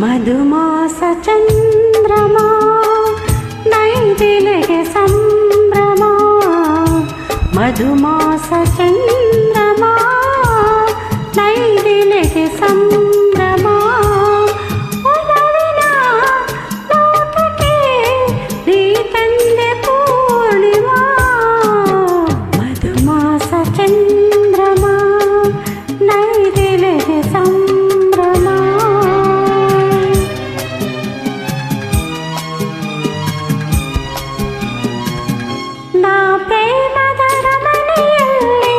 ಮಧುಮಾಸ ಚಂದ್ರಮ ನೈದಿಲೆಗೆ ಸಂಭ್ರಮ ಮಧುಮಾಸ ಚಂದ್ರಮ ನೈದಿಲೆಗೆ ಸಂಭ್ರಮ ಒಲವಿನ ಲೋಕಕ್ಕೆ ನೀ ತಂದೆ ಪೂರ್ಣಿಮಾ ಮಧುಮಾಸ ಚಂದ್ರಮ ನೈದಿಲೆಗೆ ಸಂಭ್ರಮ ನಾ ಪ್ರೇಮದ ರಮಣೆಯಲ್ಲಿ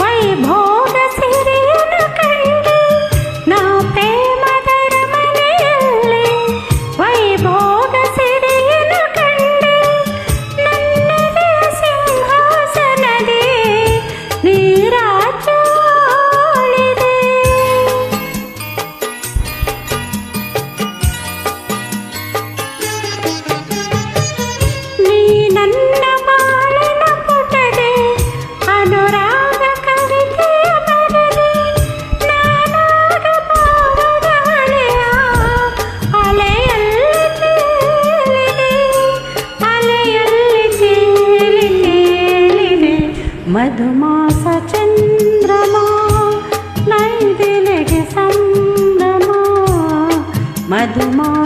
ವೈಭೋಗ ಸಿರಿಯನ್ನು ಕಂಡೆ ನಾ ಪ್ರೇಮದ ರಮಣೆಯಲ್ಲಿ ವೈಭೋಗ ಸಿರಿಯನ್ನು ಕಂಡೆ ನನ್ನದೇ ಸಿಂಹಾಸನದೇ ನೀರಾಜಾಳಿದೆ ನೀ ನನ್ನ ಬಾಳಿನ ಪುಟದೆ ಅನುರಾಗ ಕವಿತೆಯ ಬರೆದೆ ನಾನಾಗ ಭಾವದ ಅಲೆಯಲ್ಲಿ ತೇಲಿದೆ ಮಧುಮಾಸ ಚಂದ್ರಮ ನೈದಿಲೆಗೆ ಸಂಭ್ರಮ ಮಧುಮಾಸ